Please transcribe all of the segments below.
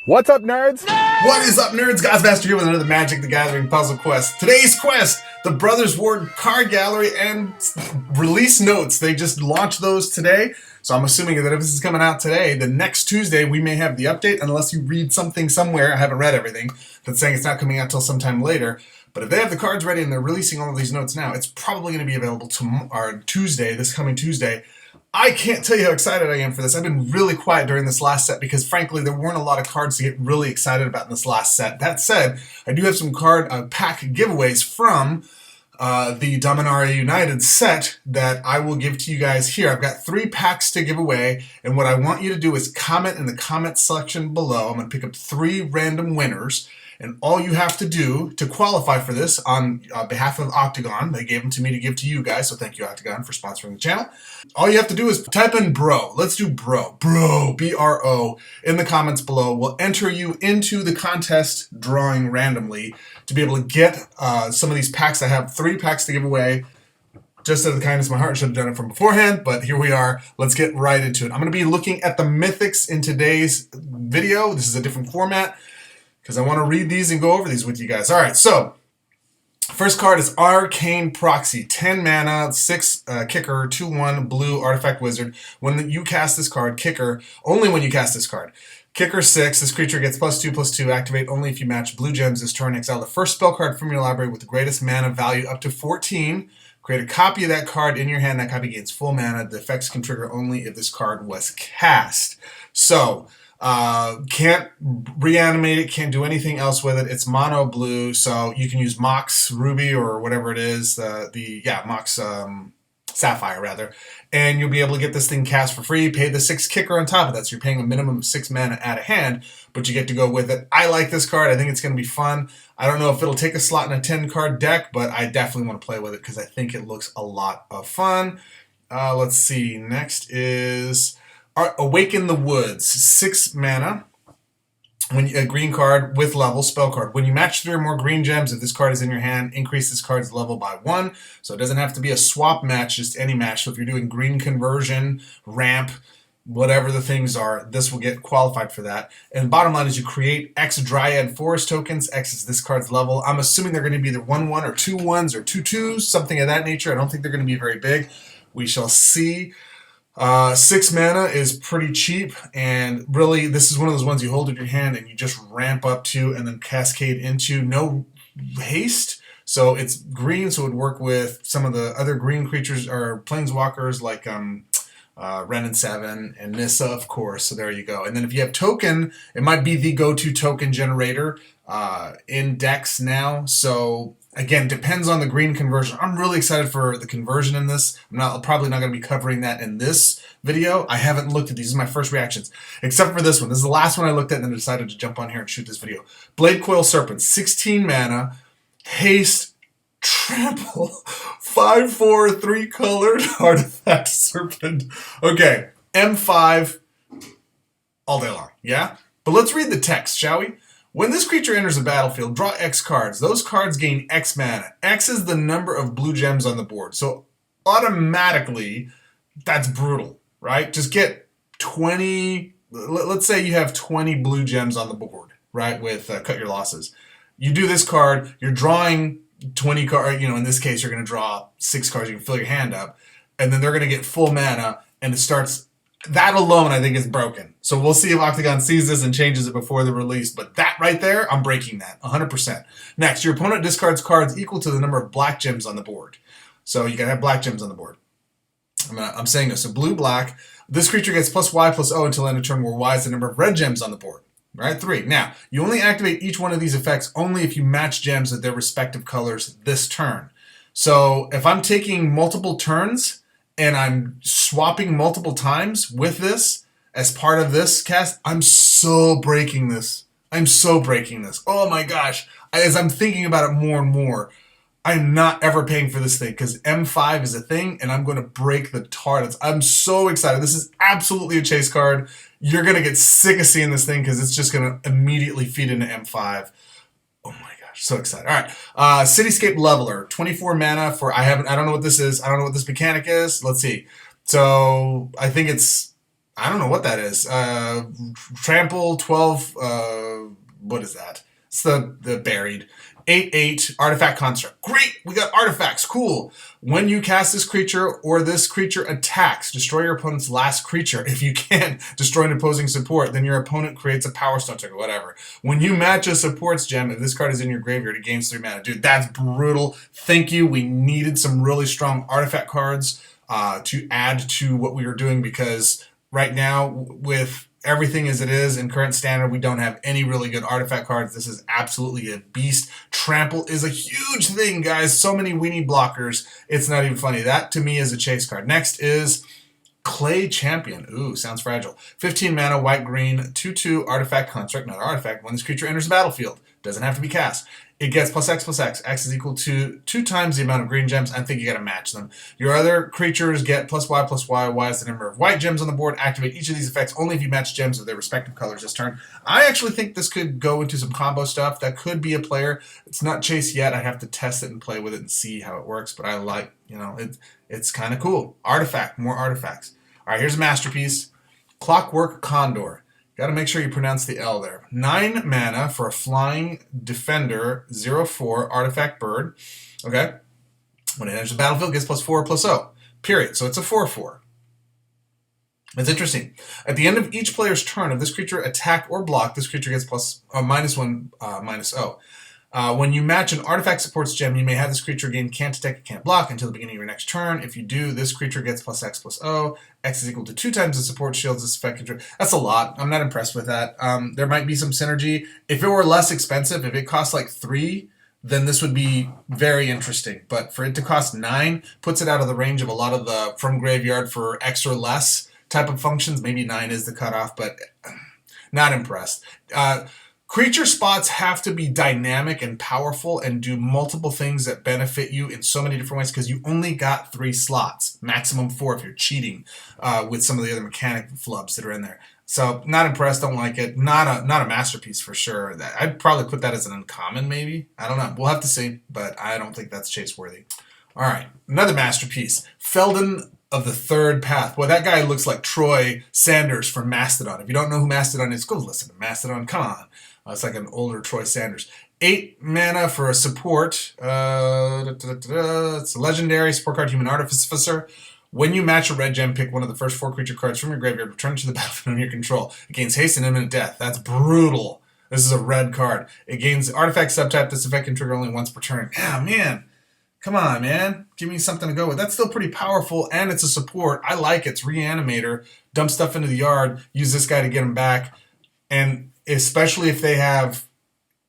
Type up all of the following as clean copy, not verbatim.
What's up, nerds? What is up, nerds? Goz Master here with another Magic the Gathering puzzle quest. Today's quest, the Brothers Ward card gallery and release notes. They just launched those today, so I'm assuming that if this is coming out today, the next Tuesday we may have the update, unless you read something somewhere, I haven't read everything, that's saying it's not coming out till sometime later. But if they have the cards ready and they're releasing all of these notes now, it's probably going to be available tomorrow, Tuesday, this coming Tuesday. I can't tell you how excited I am for this. I've been really quiet during this last set because, frankly, there weren't a lot of cards to get really excited about in this last set. That said, I do have some card pack giveaways from the Dominaria United set that I will give to you guys here. I've got 3 packs to give away, and what I want you to do is comment in the comment section below. I'm going to pick up 3 random winners. And all you have to do to qualify for this on behalf of Oktagon, they gave them to me to give to you guys, so thank you, Oktagon, for sponsoring the channel. All you have to do is type in bro. Let's do bro. Bro, B-R-O, in the comments below. We'll enter you into the contest drawing randomly to be able to get some of these packs. I have 3 packs to give away. Just out of the kindness of my heart, I should have done it from beforehand, but here we are. Let's get right into it. I'm going to be looking at the Mythics in today's video. This is a different format, because I want to read these and go over these with you guys. All right, so first card is Arcane Proxy. 10 mana, 6 kicker, 2/1 blue artifact wizard. When you cast this card, kicker, only when you cast this card. Kicker 6, this creature gets +2/+2, activate only if you match blue gems this turn. Exile the first spell card from your library with the greatest mana value up to 14. Create a copy of that card in your hand. That copy gains full mana. The effects can trigger only if this card was cast. So, can't reanimate it, can't do anything else with it. It's mono blue, so you can use Mox Ruby or whatever it is, Mox Sapphire rather, and you'll be able to get this thing cast for free. Pay the 6 kicker on top of that, so you're paying a minimum of 6 mana out of hand, but you get to go with it. I like this card. I think it's going to be fun. I don't know if it'll take a slot in a 10 card deck, but I definitely want to play with it because I think it looks a lot of fun. Let's see, next is Awaken the Woods, 6 mana. A green card with level, spell card. When you match 3 or more green gems, if this card is in your hand, increase this card's level by 1. So it doesn't have to be a swap match, just any match. So if you're doing green conversion, ramp, whatever the things are, this will get qualified for that. And bottom line is you create X Dryad Forest tokens. X is this card's level. I'm assuming they're going to be either 1/1 or 2/1s or 2/2s, something of that nature. I don't think they're going to be very big. We shall see. 6 mana is pretty cheap, and really this is one of those ones you hold in your hand and you just ramp up to and then cascade into. No haste, so it's green, so it would work with some of the other green creatures or planeswalkers like Ren and 7 and Nissa, of course. So there you go. And then if you have token, it might be the go-to token generator in decks now. So again, depends on the green conversion. I'm really excited for the conversion in this. I'm probably not going to be covering that in this video. I haven't looked at these. These are my first reactions, except for this one. This is the last one I looked at and then decided to jump on here and shoot this video. Blade Coil Serpent, 16 mana, haste, trample, 5/4, 3-colored artifact serpent. Okay, M5 all day long, yeah? But let's read the text, shall we? When this creature enters the battlefield, draw X cards. Those cards gain X mana. X is the number of blue gems on the board. So automatically, that's brutal, right? Just get 20, let's say you have 20 blue gems on the board, right, with Cut Your Losses. You do this card, you're drawing 20 cards, in this case, you're going to draw 6 cards, you can fill your hand up, and then they're going to get full mana, and it starts. That alone, I think, is broken. So we'll see if Oktagon sees this and changes it before the release. But that right there, I'm breaking that 100%. Next, your opponent discards cards equal to the number of black gems on the board. So you got to have black gems on the board. I'm saying this. So blue-black, this creature gets +Y/+O until end of turn, where Y is the number of red gems on the board. Right? 3. Now, you only activate each one of these effects only if you match gems of their respective colors this turn. So if I'm taking multiple turns and I'm swapping multiple times with this as part of this cast, I'm so breaking this. Oh my gosh. As I'm thinking about it more and more, I'm not ever paying for this thing because M5 is a thing and I'm going to break the tar. I'm so excited. This is absolutely a chase card. You're going to get sick of seeing this thing because it's just going to immediately feed into M5. Oh my gosh, so excited. All right, Cityscape Leveler, 24 mana for, I don't know what this is. I don't know what this mechanic is. Let's see. So I think it's I don't know what that is. Trample 12. What is that? It's the buried 8/8 artifact construct. Great, we got artifacts. Cool. When you cast this creature or this creature attacks, destroy your opponent's last creature. If you can't destroy an opposing support, then your opponent creates a power stone token, whatever. When you match a supports gem, if this card is in your graveyard, it gains 3 mana. Dude, that's brutal. Thank you. We needed some really strong artifact cards to add to what we were doing, because right now, with everything as it is in current standard, we don't have any really good artifact cards. This is absolutely a beast. Trample is a huge thing, guys. So many weenie blockers. It's not even funny. That, to me, is a chase card. Next is Clay Champion. Ooh, sounds fragile. 15 mana, white, green, 2/2 artifact construct. Not artifact. When this creature enters the battlefield, doesn't have to be cast. It gets +X/+X. X is equal to 2 times the amount of green gems. I think you gotta match them. Your other creatures get +Y/+Y. Y is the number of white gems on the board. Activate each of these effects only if you match gems of their respective colors this turn. I actually think this could go into some combo stuff. That could be a player. It's not chase yet. I have to test it and play with it and see how it works. But I like, it's kind of cool. Artifact, more artifacts. All right, here's a masterpiece. Clockwork Condor. Got to make sure you pronounce the L there. 9 mana for a flying defender, 0/4 artifact bird. Okay. When it enters the battlefield, it gets +4/+0. Period. So it's a 4/4. It's interesting. At the end of each player's turn, if this creature attacked or blocked, this creature gets -1, -0. When you match an artifact supports gem, you may have this creature gain can't attack, can't block until the beginning of your next turn. If you do, this creature gets +X/+O. X is equal to 2 times the support shields this effect control. That's a lot. I'm not impressed with that. There might be some synergy. If it were less expensive, if it cost like 3, then this would be very interesting. But for it to cost 9, puts it out of the range of a lot of the from graveyard for X or less type of functions. Maybe 9 is the cutoff, but not impressed. Creature spots have to be dynamic and powerful and do multiple things that benefit you in so many different ways, because you only got 3 slots, maximum 4 if you're cheating with some of the other mechanic flubs that are in there. So not impressed, don't like it. Not a masterpiece for sure. I'd probably put that as an uncommon maybe. I don't know. We'll have to see, but I don't think that's chase worthy. All right, another masterpiece. Felden of the Third Path. Boy, that guy looks like Troy Sanders from Mastodon. If you don't know who Mastodon is, go listen to Mastodon. Come on. It's like an older Troy Sanders. 8 mana for a support. It's a legendary support card, Human Artificer. When you match a red gem, pick one of the first 4 creature cards from your graveyard, return it to the battlefield under your control. It gains haste and imminent death. That's brutal. This is a red card. It gains artifact subtype. This effect can trigger only once per turn. Ah, man. Come on, man. Give me something to go with. That's still pretty powerful, and it's a support. I like it. It's Reanimator. Dump stuff into the yard. Use this guy to get him back. And especially if they have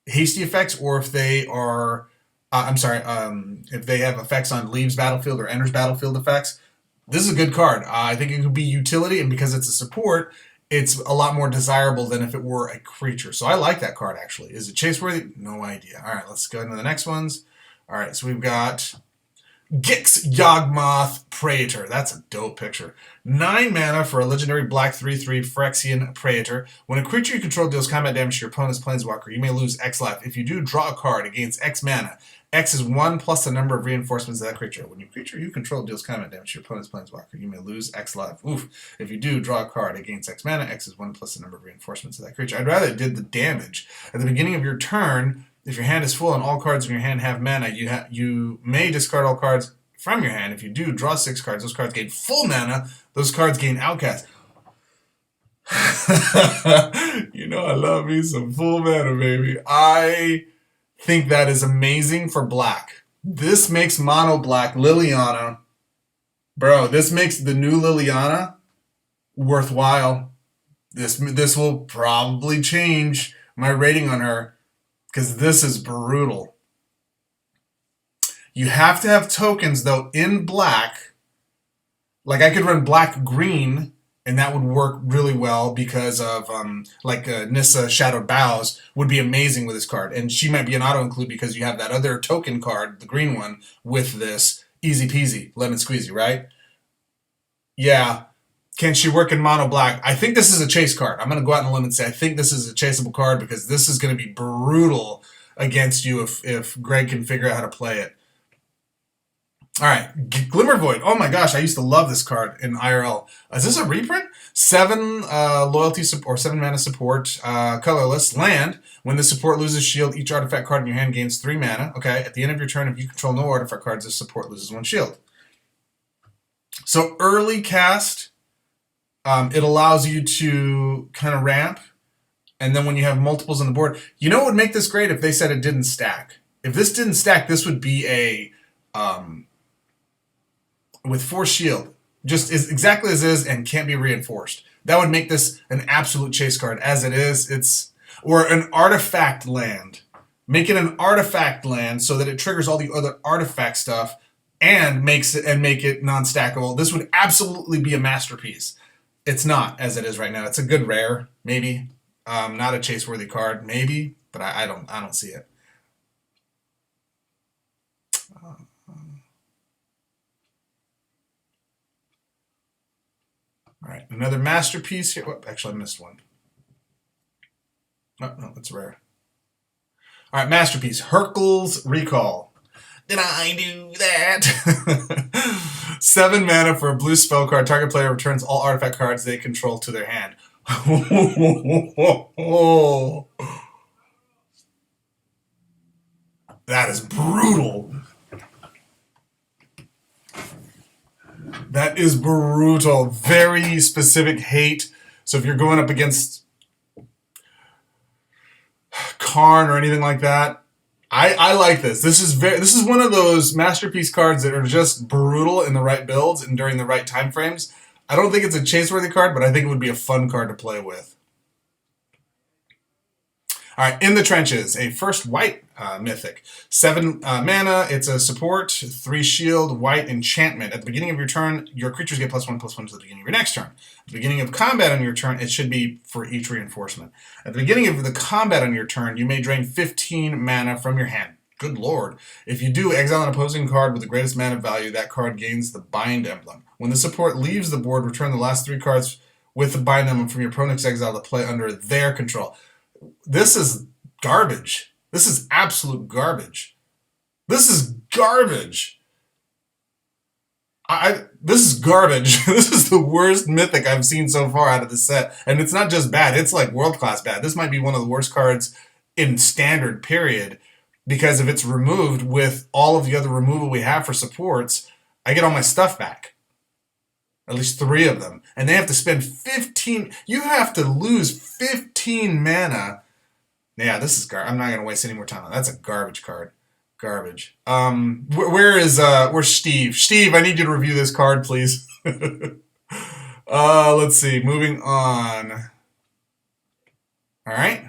hasty effects, or if they are, if they have effects on leaves battlefield or enters battlefield effects. This is a good card. I think it could be utility, and because it's a support, it's a lot more desirable than if it were a creature. So I like that card, actually. Is it chase-worthy? No idea. All right, let's go into the next ones. All right, so we've got Gix Yawgmoth Praetor. That's a dope picture. 9 mana for a legendary black 3/3 Phyrexian Praetor. When a creature you control deals combat damage to your opponent's planeswalker, you may lose X life. If you do, draw a card. It gains X mana. X is 1 plus the number of reinforcements of that creature. When your creature you control deals combat damage to your opponent's planeswalker, you may lose X life. Oof. If you do, draw a card. It gains X mana. X is 1 plus the number of reinforcements of that creature. I'd rather it did the damage. At the beginning of your turn, if your hand is full and all cards in your hand have mana, you may discard all cards from your hand. If you do, draw 6 cards. Those cards gain full mana. Those cards gain Outcast. I love me some full mana, baby. I think that is amazing for black. This makes mono black Liliana. Bro, this makes the new Liliana worthwhile. This will probably change my rating on her, because this is brutal. You have to have tokens, though, in black. Like, I could run black-green, and that would work really well because of, Nissa Shadowed Boughs would be amazing with this card. And she might be an auto-include because you have that other token card, the green one, with this. Easy peasy, lemon squeezy, right? Yeah. Can she work in mono black? I think this is a chase card. I'm going to go out on a limb and say I think this is a chaseable card, because this is going to be brutal against you if Greg can figure out how to play it. All right, Glimmer Void. Oh my gosh, I used to love this card in IRL. Is this a reprint? 7 loyalty support, 7 mana support, colorless land. When the support loses shield, each artifact card in your hand gains 3 mana. Okay, at the end of your turn, if you control no artifact cards, this support loses 1 shield. So early cast, it allows you to kind of ramp, and then when you have multiples on the board, you know what would make this great if they said it didn't stack. If this didn't stack, this would be a with 4 shield, just is exactly as is and can't be reinforced. That would make this an absolute chase card. As it is, it's or an artifact land. Make it an artifact land so that it triggers all the other artifact stuff and make it non-stackable. This would absolutely be a masterpiece. It's not as it is right now. It's a good rare, maybe. Not a chase-worthy card, maybe, but I don't see it. All right, another masterpiece here. Oh, actually, I missed one. Oh, no, that's rare. All right, masterpiece. Hercules Recall. Did I do that? 7 mana for a blue spell card. Target player returns all artifact cards they control to their hand. That is brutal. That is brutal. Very specific hate. So if you're going up against Karn or anything like that, I like this. This is one of those masterpiece cards that are just brutal in the right builds and during the right time frames. I don't think it's a chase-worthy card, but I think it would be a fun card to play with. All right, In the Trenches, a first white mythic. 7 mana, it's a support, 3 shield, white enchantment. At the beginning of your turn, your creatures get +1/+1 to the beginning of your next turn. At the beginning of combat on your turn, it should be for each reinforcement. At the beginning of the combat on your turn, you may drain 15 mana from your hand. Good lord. If you do, exile an opposing card with the greatest mana value, that card gains the Bind emblem. When the support leaves the board, return the last 3 cards with the Bind emblem from your opponent's exile to play under their control. This is garbage. This is absolute garbage. This is garbage. This is garbage. This is the worst mythic I've seen so far out of the set. And it's not just bad, it's like world-class bad. This might be one of the worst cards in standard, period. Because if it's removed with all of the other removal we have for supports, I get all my stuff back. At least 3 of them. And they have to spend 15... You have to lose 15 mana. Yeah, this is garbage. I'm not going to waste any more time on that. That's a garbage card. Garbage. Where's Steve? Steve, I need you to review this card, please. Let's see. Moving on. All right.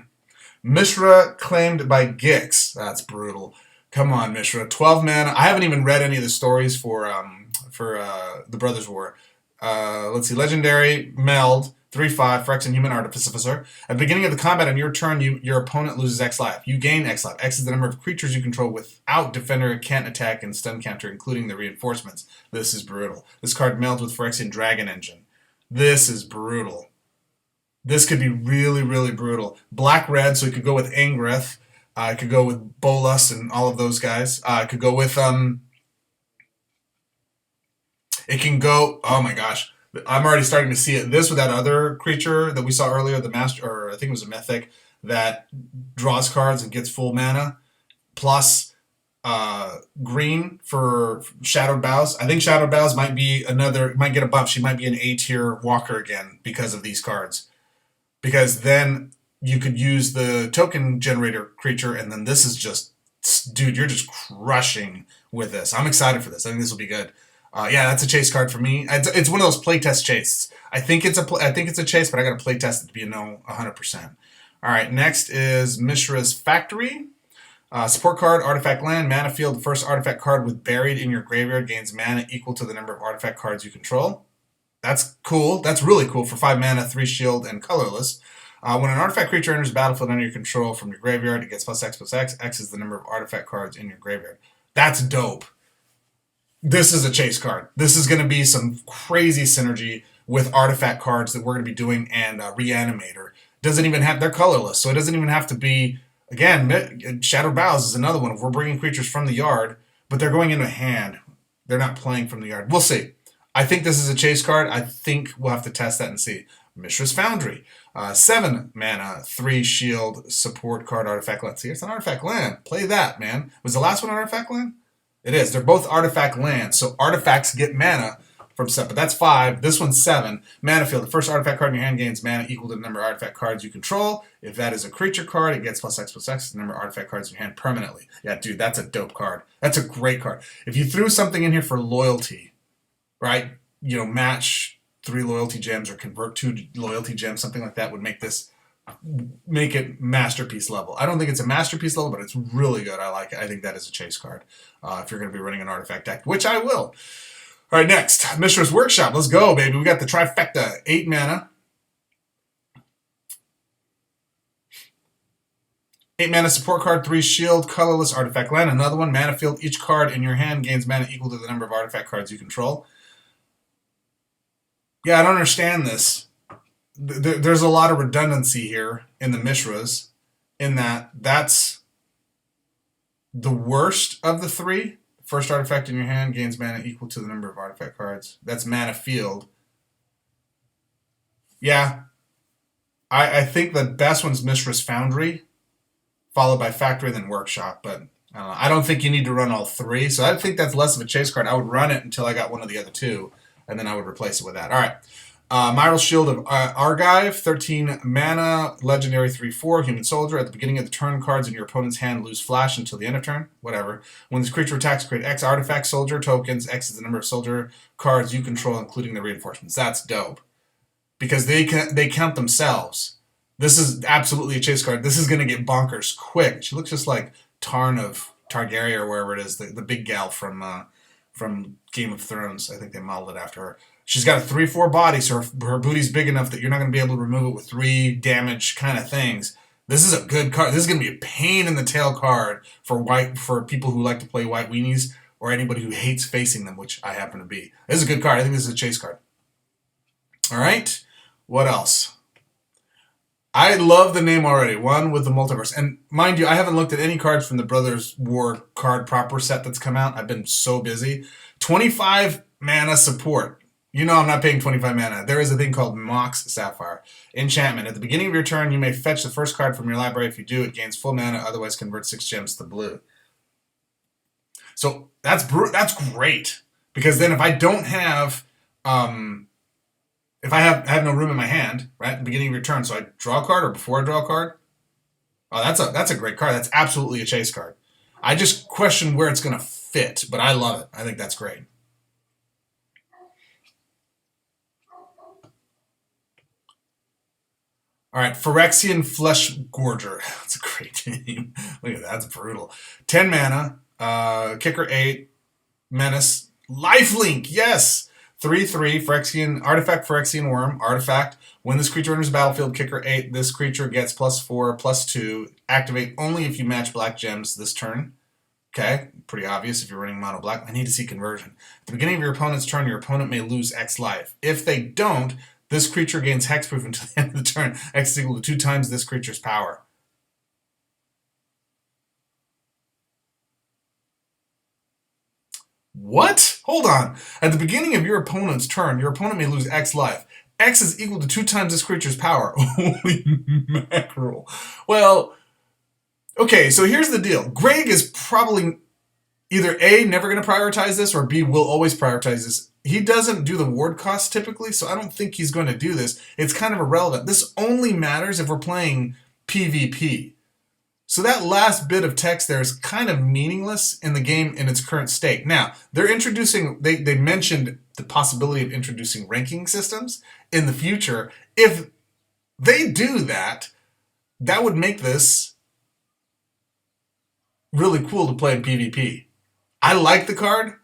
Mishra claimed by Gix. That's brutal. Come on, Mishra. 12 mana. I haven't even read any of the stories for the Brothers War. Let's see. Legendary Meld. 3/5 Phyrexian Human Artificer. At the beginning of the combat on your turn, your opponent loses X life. You gain X life. X is the number of creatures you control without defender can't attack and stun counter, including the reinforcements. This is brutal. This card melds with Phyrexian Dragon Engine. This is brutal. This could be really, really brutal. Black-red, so it could go with Angrith. It could go with Bolas and all of those guys. It could go with... It can go... Oh my gosh. I'm already starting to see it. This with that other creature that we saw earlier, the Master, or I think it was a Mythic, that draws cards and gets full mana, plus green for Shadowed Bows. I think Shadowed Bows might get a buff. She might be an A-tier walker again because of these cards. Because then you could use the token generator creature, and then this is just, dude, you're just crushing with this. I'm excited for this. I think this will be good. Yeah, that's a chase card for me. It's one of those playtest chases. I think it's a chase, but I got to playtest it to be 100%. All right, next is Mishra's Factory. Support card, artifact land, mana field. The first artifact card with buried in your graveyard gains mana equal to the number of artifact cards you control. That's cool. That's really cool for 5 mana, 3 shield, and colorless. When an artifact creature enters the battlefield under your control from your graveyard, it gets +X+X. X is the number of artifact cards in your graveyard. That's dope. This is a chase card. This is going to be some crazy synergy with artifact cards that we're going to be doing, and Reanimator. Doesn't even have, they're colorless, so it doesn't even have to be, again, Shadowed Bows is another one. If we're bringing creatures from the yard, but they're going into hand, They're not playing from the yard. We'll see. I think this is a chase card. I think we'll have to test that and see. Mishra's Foundry. 7 mana, 3 shield, support card, artifact land. See, it's an artifact land. Play that, man. Was the last one artifact land? It is. They're both artifact lands. So artifacts get mana from 7. But that's 5. This one's 7. Mana field. The first artifact card in your hand gains mana equal to the number of artifact cards you control. If that is a creature card, it gets +X+X, the number of artifact cards in your hand permanently. Yeah, dude, that's a dope card. That's a great card. If you threw something in here for loyalty, right? You know, match 3 loyalty gems or convert 2 loyalty gems, something like that would make it masterpiece level. I don't think it's a masterpiece level, but it's really good. I like it. I think that is a chase card if you're going to be running an artifact deck, which I will. All right, next, Mishra's Workshop. Let's go, baby. We got the trifecta. 8 mana. 8 mana support card, 3 shield, colorless artifact land. Another one, mana field. Each card in your hand gains mana equal to the number of artifact cards you control. Yeah, I don't understand this. There's a lot of redundancy here in the Mishras, in that that's the worst of the 3. First artifact in your hand gains mana equal to the number of artifact cards. That's mana field. Yeah. I think the best one's Mishra's Foundry, followed by Factory, then Workshop. But I don't know. I don't think you need to run all 3. So I think that's less of a chase card. I would run it until I got one of the other 2, and then I would replace it with that. All right. Myral's Shield of Argive, 13 mana, legendary 3/4, human soldier. At the beginning of the turn, cards in your opponent's hand lose flash until the end of turn. Whatever. When this creature attacks, create X artifact soldier tokens. X is the number of soldier cards you control, including the reinforcements. That's dope. Because they count themselves. This is absolutely a chase card. This is going to get bonkers quick. She looks just like Tarn of Targaryen or wherever it is, the big gal from Game of Thrones. I think they modeled it after her. She's got a 3/4 body, so her booty's big enough that you're not going to be able to remove it with 3 damage kind of things. This is a good card. This is going to be a pain in the tail card for people who like to play white weenies or anybody who hates facing them, which I happen to be. This is a good card. I think this is a chase card. All right. What else? I love the name already. One with the multiverse. And mind you, I haven't looked at any cards from the Brothers War card proper set that's come out. I've been so busy. 25 mana support. You know I'm not paying 25 mana. There is a thing called Mox Sapphire. Enchantment. At the beginning of your turn, you may fetch the first card from your library. If you do, it gains full mana. Otherwise, convert 6 gems to blue. So that's great. Because then if I don't have... if I have no room in my hand, right, at the beginning of your turn, so I draw a card or before I draw a card, oh, that's a great card. That's absolutely a chase card. I just question where it's going to fit, but I love it. I think that's great. All right, Phyrexian Flesh Gorger. That's a great name. Look at that. That's brutal. 10 mana, kicker 8, menace, lifelink, yes! 3/3, Phyrexian, artifact Phyrexian Worm, artifact. When this creature enters the battlefield, kicker 8, this creature gets +4/+2. Activate only if you match black gems this turn. Okay, pretty obvious if you're running mono black. I need to see conversion. At the beginning of your opponent's turn, your opponent may lose X life. If they don't, this creature gains hexproof until the end of the turn. X is equal to 2 times this creature's power. What? Hold on. At the beginning of your opponent's turn, your opponent may lose X life. X is equal to 2 times this creature's power. Holy mackerel. Well, okay, so here's the deal. Greg is probably either A, never going to prioritize this, or B, will always prioritize this. He doesn't do the ward cost typically, so I don't think he's going to do this. It's kind of irrelevant. This only matters if we're playing PvP. So that last bit of text there is kind of meaningless in the game in its current state. Now, they're introducing, they mentioned the possibility of introducing ranking systems in the future. If they do that, that would make this really cool to play in PvP. I like the card.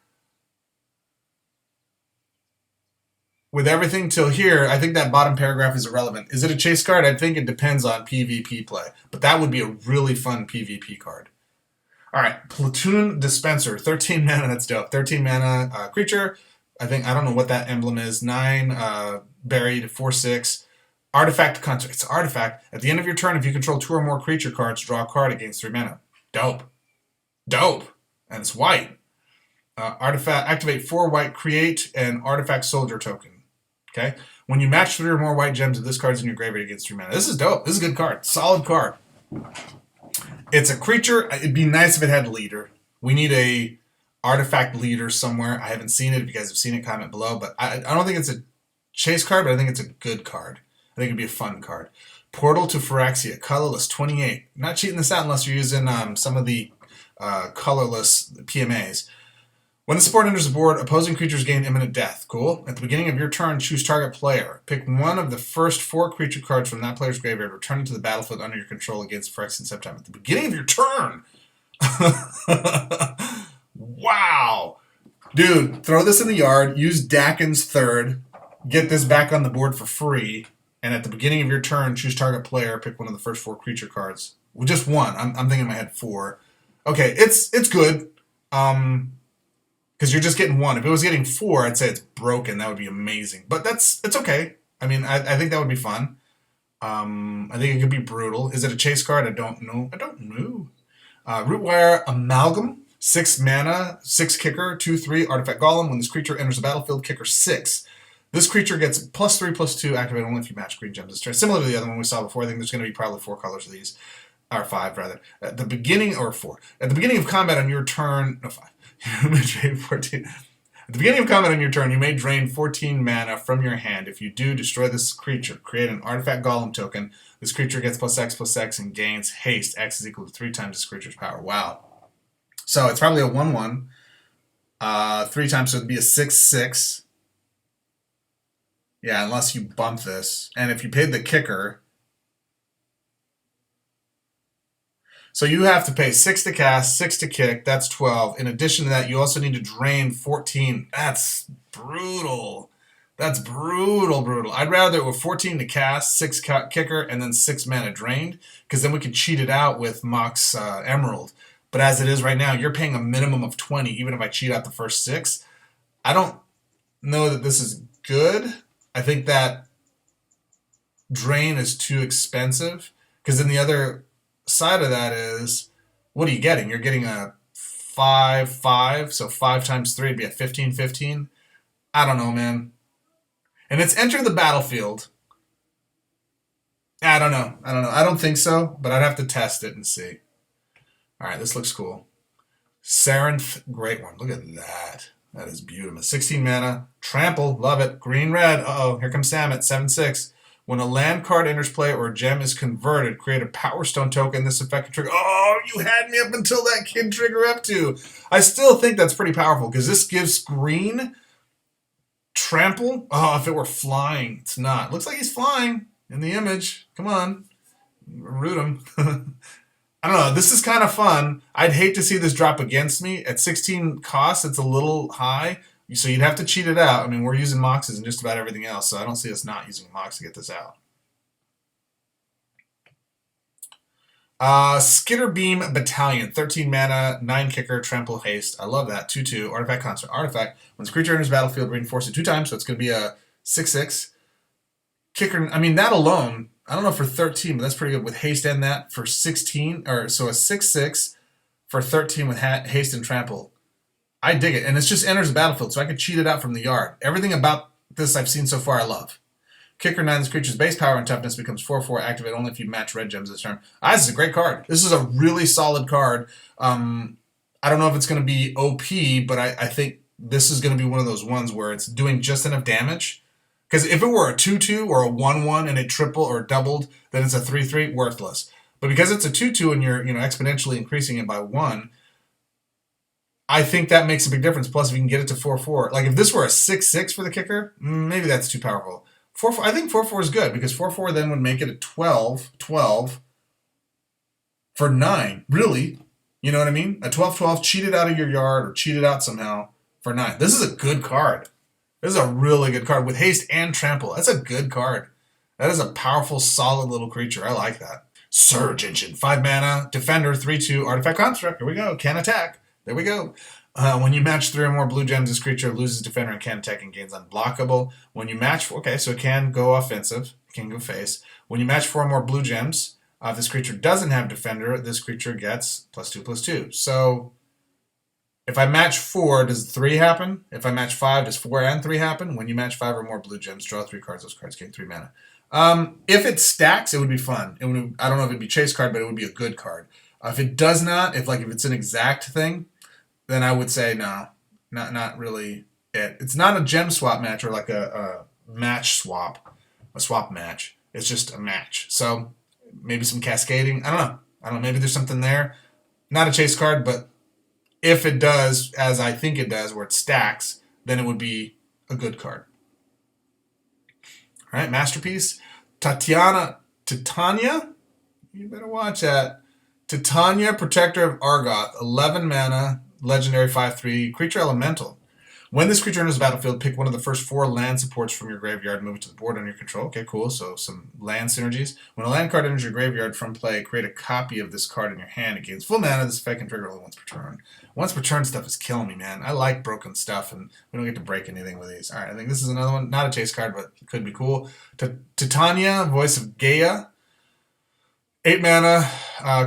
With everything till here, I think that bottom paragraph is irrelevant. Is it a chase card? I think it depends on PvP play. But that would be a really fun PvP card. All right, Platoon Dispenser. 13 mana, that's dope. 13 mana creature. I don't know what that emblem is. 9, buried, 4/6. Artifact Construct. It's an artifact. At the end of your turn, if you control 2 or more creature cards, draw a card against 3 mana. Dope. Dope. And it's white. Artifact, activate 4 white, create an artifact soldier token. Okay? When you match 3 or more white gems of this card's in your graveyard, it gets 3 mana. This is dope. This is a good card. Solid card. It's a creature. It'd be nice if it had leader. We need a artifact leader somewhere. I haven't seen it. If you guys have seen it, comment below. But I don't think it's a chase card, but I think it's a good card. I think it'd be a fun card. Portal to Phyrexia, colorless, 28. Not cheating this out unless you're using some of the colorless PMAs. When the support enters the board, opposing creatures gain imminent death. Cool. At the beginning of your turn, choose target player. Pick one of the first 4 creature cards from that player's graveyard. Return it to the battlefield under your control against Phyrexian Septime. At the beginning of your turn! Wow! Dude, throw this in the yard. Use Dakin's third. Get this back on the board for free. And at the beginning of your turn, choose target player. Pick one of the first 4 creature cards. Well, just one. I'm thinking in my head 4. Okay, it's good. Because you're just getting 1. If it was getting 4, I'd say it's broken. That would be amazing. But it's okay. I mean, I think that would be fun. I think it could be brutal. Is it a chase card? I don't know. Rootwire Amalgam, 6 mana, 6 kicker, 2/3 artifact golem. When this creature enters the battlefield, kicker 6. This creature gets +3/+2, activate only if you match green gems this turn. Similar to the other one we saw before. I think there's going to be probably 4 colors of these. Or 5, rather. At the beginning, or 4. At the beginning of combat on your turn, no, 5. You may drain 14. At the beginning of combat on your turn, you may drain 14 mana from your hand. If you do, destroy this creature. Create an artifact golem token. This creature gets +X/+X and gains haste. X is equal to 3 times this creature's power. Wow. So it's probably a 1/1. 3 times, so it'd be a 6/6. Yeah, unless you bump this. And if you paid the kicker... So you have to pay 6 to cast, 6 to kick. That's 12. In addition to that, you also need to drain 14. That's brutal. That's brutal. I'd rather it were 14 to cast, 6 kicker, and then 6 mana drained, because then we could cheat it out with Mox Emerald. But as it is right now, you're paying a minimum of 20, even if I cheat out the first 6. I don't know that this is good. I think that drain is too expensive, because then the other side of that is, what are you getting? You're getting a 5/5, so 5 times 3 would be a 15/15. I don't know, man. And it's enter the battlefield. I don't know. I don't think so, but I'd have to test it and see. All right, this looks cool. Sarenth, great one. Look at that. That is beautiful. 16 mana, trample, love it. Green, red. Uh-oh, here comes Sam at 7/6. When a land card enters play or a gem is converted, create a Power Stone token. This effect can trigger. Oh, you had me up until that kid trigger up to. I still think that's pretty powerful because this gives green trample. Oh, if it were flying, it's not. Looks like he's flying in the image. Come on, root him. I don't know. This is kind of fun. I'd hate to see this drop against me at 16 costs. It's a little high. So you'd have to cheat it out. I mean, we're using Moxes and just about everything else, so I don't see us not using Mox to get this out. Skitter Beam Battalion, 13 mana, 9 kicker, trample, haste. I love that. 2/2, artifact constant. Artifact. When this creature enters battlefield, reinforce it 2 times, so it's going to be a 6/6. Kicker, I mean, that alone, I don't know for 13, but that's pretty good with haste and that for 16, or so a 6/6 for 13 with haste and trample. I dig it, and it just enters the battlefield, so I could cheat it out from the yard. Everything about this I've seen so far I love. Kicker 9, this creature's base power and toughness becomes 4/4, activate only if you match red gems this turn. This is a great card. This is a really solid card. I don't know if it's going to be OP, but I think this is going to be one of those ones where it's doing just enough damage. Because if it were a 2/2 or a 1/1 and it triple or doubled, then it's a 3/3, worthless. But because it's a 2/2 and you're exponentially increasing it by 1, I think that makes a big difference. Plus, if you can get it to 4/4, like if this were a 6/6 for the kicker, maybe that's too powerful. 4/4, I think 4/4 is good because 4/4 then would make it a 12/12 for 9. Really, you know what I mean? A 12/12, cheat it out of your yard or cheat it out somehow for 9. This is a good card. This is a really good card with haste and trample. That's a good card. That is a powerful, solid little creature. I like that. Surge Engine, 5 mana, defender, 3/2, artifact construct. Here we go. Can attack. There we go. When you match 3 or more blue gems, this creature loses defender and can attack and gains unblockable. When you match, okay, so it can go offensive, it can go face. When you match 4 or more blue gems, if this creature doesn't have defender, this creature gets +2/+2. So If I match 4, does 3 happen? If I match 5, does 4 and 3 happen? When you match 5 or more blue gems, draw 3 cards. Those cards gain 3 mana. If it stacks, it would be fun. I don't know if it'd be chase card, but it would be a good card. If it does not, if it's an exact thing, then I would say no, not really it. It's not a gem swap match or like a match swap, a swap match. It's just a match. So maybe some cascading. I don't know. Maybe there's something there. Not a chase card, but if it does, as I think it does, where it stacks, then it would be a good card. All right, Masterpiece. Titania? You better watch that. Titania, Protector of Argoth. 11 mana, legendary 5/3, creature elemental. When this creature enters the battlefield, pick one of the first 4 land supports from your graveyard and move it to the board under your control. Okay, cool. So some land synergies. When a land card enters your graveyard from play, create a copy of this card in your hand. It gains full mana. This effect can trigger only once per turn. Once per turn stuff is killing me, man. I like broken stuff, and we don't get to break anything with these. All right, I think this is another one. Not a chase card, but it could be cool. Titania, Voice of Gaia. 8 mana,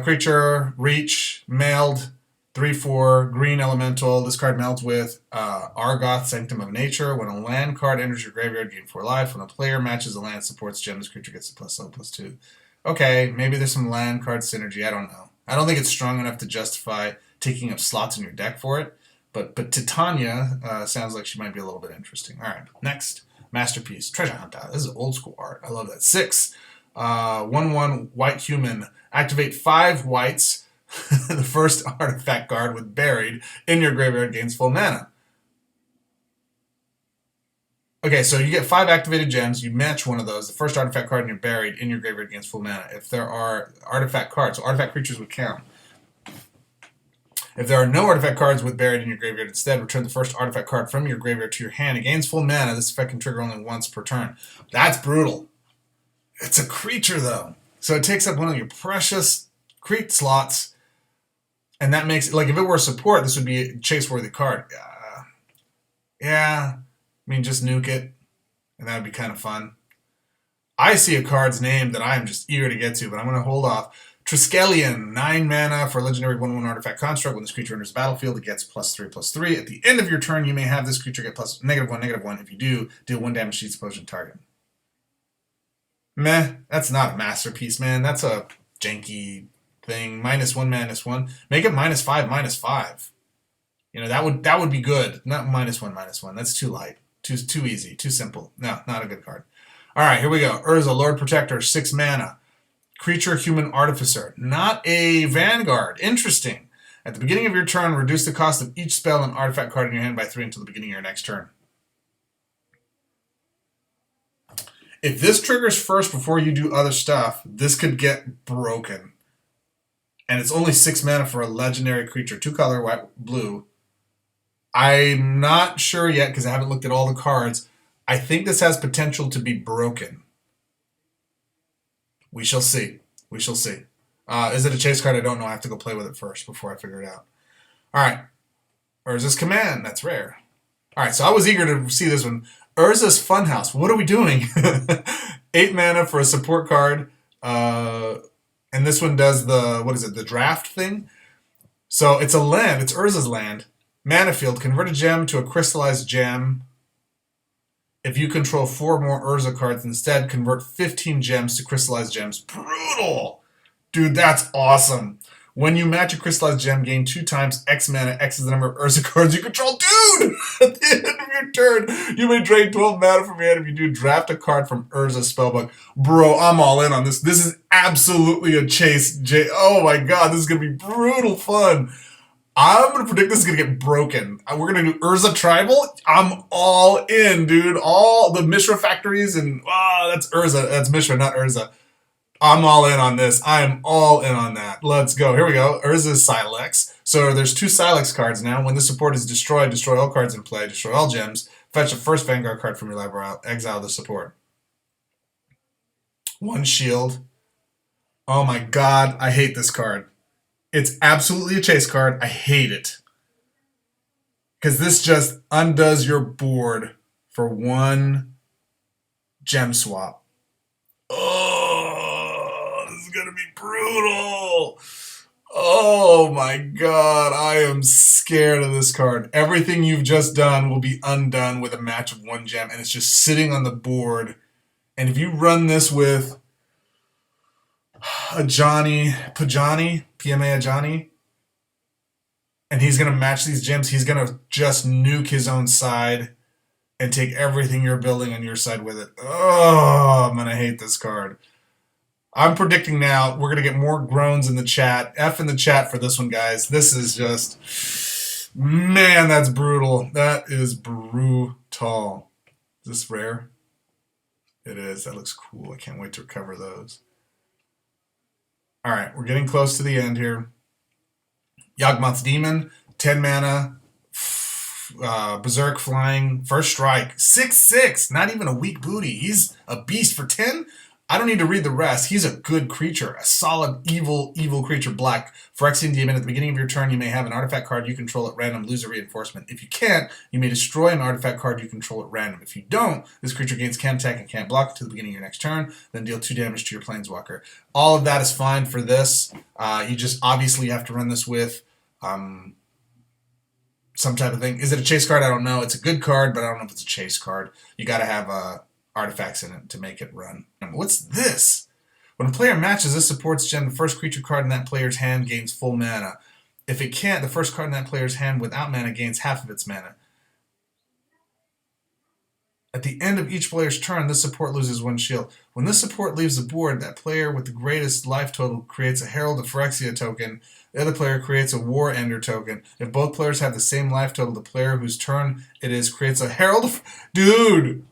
creature, reach, mailed. 3/4, green elemental. This card melds with Argoth, Sanctum of Nature. When a land card enters your graveyard, gain 4 life. When a player matches a land supports gem, this creature gets a +0/+2. Okay, maybe there's some land card synergy. I don't know. I don't think it's strong enough to justify taking up slots in your deck for it. But Titania sounds like she might be a little bit interesting. All right, next. Masterpiece. Treasure Hunter. This is old school art. I love that. 6. 1/1 white human. Activate 5 whites. The first artifact card with buried in your graveyard gains full mana. Okay, so you get 5 activated gems. You match one of those. The first artifact card in your buried in your graveyard gains full mana. If there are artifact cards, so artifact creatures would count. If there are no artifact cards with buried in your graveyard, instead return the first artifact card from your graveyard to your hand. It gains full mana. This effect can trigger only once per turn. That's brutal. It's a creature, though. So it takes up one of your precious creep slots. And that makes it, like, if it were support, this would be a chase-worthy card. Yeah. I mean, just nuke it. And that would be kind of fun. I see a card's name that I'm just eager to get to, but I'm going to hold off. Triskelion, 9 mana for legendary 1/1 artifact construct. When this creature enters the battlefield, it gets +3/+3. At the end of your turn, you may have this creature get -1/-1. If you do, deal 1 damage to each opposing target. Meh. That's not a masterpiece, man. That's a janky thing. -1/-1. Make it -5/-5. You know, that would be good. Not -1/-1. That's too light. Too easy. Too simple. No, not a good card. All right, here we go. Urza, Lord Protector, 6 mana. Creature, Human Artificer. Not a Vanguard. Interesting. At the beginning of your turn, reduce the cost of each spell and artifact card in your hand by 3 until the beginning of your next turn. If this triggers first before you do other stuff, this could get broken. And it's only 6 mana for a legendary creature. 2 color, white, blue. I'm not sure yet because I haven't looked at all the cards. I think this has potential to be broken. We shall see. We shall see. Is it a chase card? I don't know. I have to go play with it first before I figure it out. All right. Urza's Command. That's rare. All right, so I was eager to see this one. Urza's Funhouse. What are we doing? 8 mana for a support card. And this one does the draft thing. So it's a land. It's Urza's land. Mana field. Convert a gem to a crystallized gem. If you control 4 more Urza cards instead, convert 15 gems to crystallized gems. Brutal! Dude, that's awesome. When you match a crystallized gem, gain 2 times X mana. X is the number of Urza cards you control. Dude! At the end of your turn, you may drain 12 mana from your hand. If you do, draft a card from Urza's spellbook. Bro, I'm all in on this. This is absolutely a chase. Oh my god, this is going to be brutal fun. I'm going to predict this is going to get broken. We're going to do Urza Tribal. I'm all in, dude. All the Mishra factories and... that's Urza. That's Mishra, not Urza. I'm all in on this. I am all in on that. Let's go. Here we go. Urza's Sylex. So there's 2 Sylex cards now. When the support is destroyed, destroy all cards in play, destroy all gems, fetch the first Vanguard card from your library, exile the support. 1 shield. Oh my god, I hate this card. It's absolutely a chase card. I hate it. Because this just undoes your board for 1 gem swap. Oh, this is going to be brutal. Oh. Oh my god, I am scared of this card. Everything you've just done will be undone with a match of 1 gem, and it's just sitting on the board. And if you run this with a Pajani, PMA Ajani, and he's going to match these gems, he's going to just nuke his own side and take everything you're building on your side with it. Oh, I'm going to hate this card. I'm predicting now we're going to get more groans in the chat. F in the chat for this one, guys. This is just... Man, that's brutal. That is brutal. Is this rare? It is. That looks cool. I can't wait to recover those. All right, we're getting close to the end here. Yawgmoth's Demon, 10 mana, Berserk Flying, First Strike, 6/6, not even a weak booty. He's a beast for 10. I don't need to read the rest. He's a good creature, a solid, evil creature. Black, Phyrexian Demon. At the beginning of your turn, you may have an artifact card you control at random lose a reinforcement. If you can't, you may destroy an artifact card you control at random. If you don't, this creature gains can't attack and can't block until the beginning of your next turn, then deal 2 damage to your Planeswalker. All of that is fine for this. You just obviously have to run this with some type of thing. Is it a chase card? I don't know. It's a good card, but I don't know if it's a chase card. You got to have artifacts in it to make it run. What's this? When a player matches this supports gem, the first creature card in that player's hand gains full mana. If it can't, the first card in that player's hand without mana gains half of its mana. At the end of each player's turn, this support loses 1 shield. When this support leaves the board, that player with the greatest life total creates a Herald of Phyrexia token. The other player creates a War Ender token. If both players have the same life total, the player whose turn it is creates a Herald of... Dude!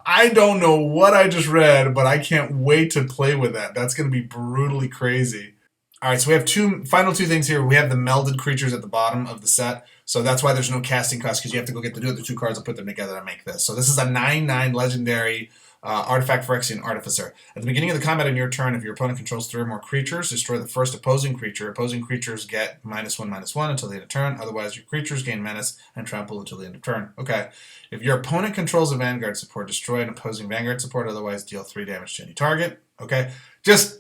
I don't know what I just read, but I can't wait to play with that. That's going to be brutally crazy. All right, so we have final two things here. We have the melded creatures at the bottom of the set. So that's why there's no casting cost, because you have to go get the other 2 cards and put them together to make this. So this is a 9/9 legendary artifact Phyrexian Artificer. At the beginning of the combat in your turn, if your opponent controls 3 or more creatures, destroy the first opposing creature. Opposing creatures get -1/-1 until the end of turn. Otherwise, your creatures gain menace and trample until the end of turn. Okay. If your opponent controls a Vanguard support, destroy an opposing Vanguard support. Otherwise, deal 3 damage to any target. Okay. Just,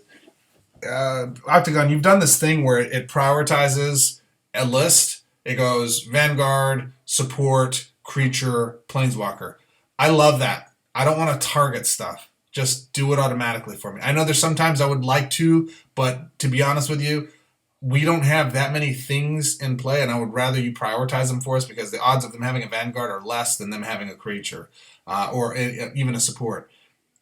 Oktagon, you've done this thing where it prioritizes a list. It goes Vanguard, support, creature, Planeswalker. I love that. I don't want to target stuff. Just do it automatically for me. I know there's sometimes I would like to, but to be honest with you, we don't have that many things in play, and I would rather you prioritize them for us because the odds of them having a Vanguard are less than them having a creature or even a support.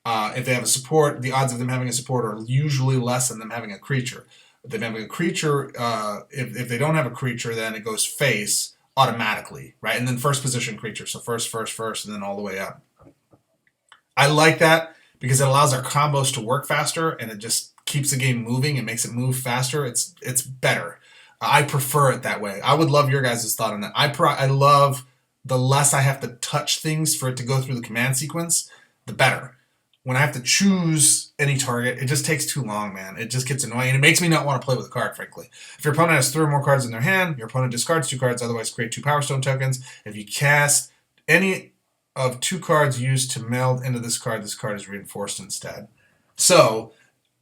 If they have a support, the odds of them having a support are usually less than them having a creature. If they have a creature, if they don't have a creature, then it goes face automatically, right? And then first position creature, so first, and then all the way up. I like that because it allows our combos to work faster, and it just keeps the game moving. It makes it move faster. It's better. I prefer it that way. I would love your guys' thought on that. I love the less I have to touch things for it to go through the command sequence, the better. When I have to choose any target, it just takes too long, man. It just gets annoying, and it makes me not want to play with a card, frankly. If your opponent has 3 or more cards in their hand, your opponent discards 2 cards, otherwise create 2 Power Stone tokens. If you cast any of 2 cards used to meld into this card is reinforced instead. So,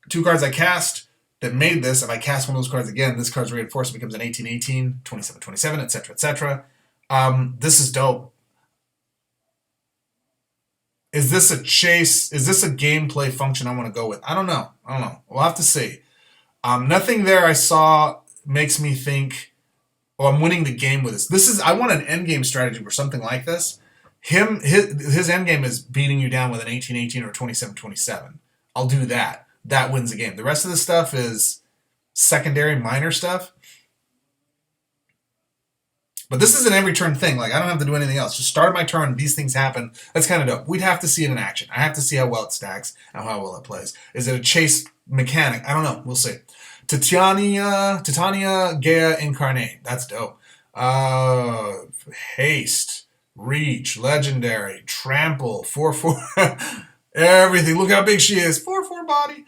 2 cards I cast that made this, if I cast one of those cards again, this card's reinforced, it becomes an 18/18, 27/27, etc., etc. This is dope. Is this a chase? Is this a gameplay function I want to go with? I don't know. We'll have to see. Nothing there I saw makes me think, oh, I'm winning the game with this. I want an endgame strategy for something like this. His endgame is beating you down with an 18/18 or 27/27. I'll do that. That wins the game. The rest of the stuff is secondary, minor stuff. But this is an every turn thing. Like, I don't have to do anything else. Just start my turn, these things happen. That's kind of dope. We'd have to see it in action. I have to see how well it stacks and how well it plays. Is it a chase mechanic? I don't know. We'll see. Titania Gaia Incarnate. That's dope. Haste, Reach, Legendary, Trample, 4/4. Everything. Look how big she is. 4/4 body.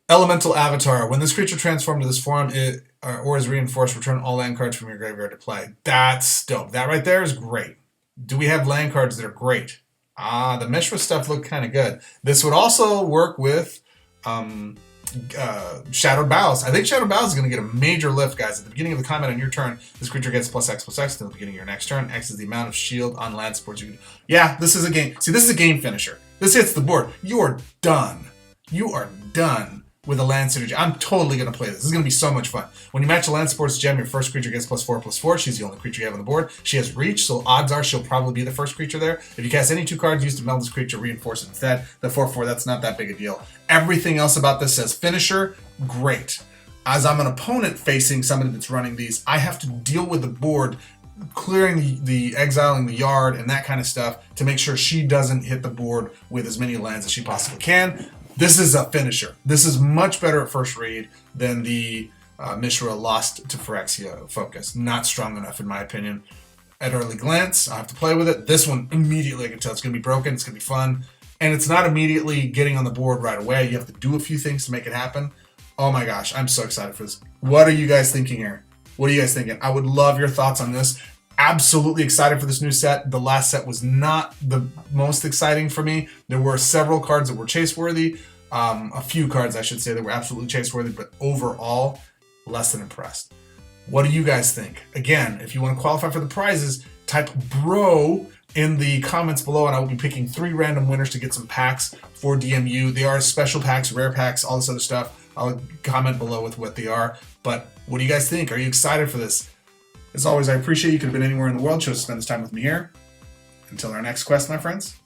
Elemental Avatar. When this creature transforms to this form or is reinforced, return all land cards from your graveyard to play. That's dope. That right there is great. Do we have land cards that are great? The Mishra stuff looked kind of good. This would also work with Shadowed Bows. I think Shadowed Bows is going to get a major lift, guys. At the beginning of the combat on your turn, this creature gets +X/+X until the beginning of your next turn. X is the amount of shield on land supports you can. Yeah, this is a game. See, this is a game finisher. This hits the board. You are done. You are done with a land synergy. I'm totally going to play this. This is going to be so much fun. When you match a land supports gem, your first creature gets +4/+4. She's the only creature you have on the board. She has reach, so odds are she'll probably be the first creature there. If you cast any 2 cards used to meld this creature, reinforce it instead. The 4/4, that's not that big a deal. Everything else about this says finisher, great. As I'm an opponent facing somebody that's running these, I have to deal with the board, clearing the exiling the yard and that kind of stuff to make sure she doesn't hit the board with as many lands as she possibly can. This is a finisher. This is much better at first read than the Mishra Lost to Phyrexia focus. Not strong enough in my opinion. At early glance, I have to play with it. This one, immediately I can tell it's going to be broken, it's going to be fun. And it's not immediately getting on the board right away. You have to do a few things to make it happen. Oh my gosh, I'm so excited for this. What are you guys thinking here? What are you guys thinking? I would love your thoughts on this. Absolutely excited for this new set. The last set was not the most exciting for me. There were several cards that were chase-worthy. A few cards, I should say, that were absolutely chase-worthy, but overall, less than impressed. What do you guys think? Again, if you want to qualify for the prizes, type BRO in the comments below, and I will be picking 3 random winners to get some packs for DMU. They are special packs, rare packs, all this other stuff. I'll comment below with what they are. But what do you guys think? Are you excited for this? As always, I appreciate you could have been anywhere in the world. Chose to spend this time with me here. Until our next quest, my friends.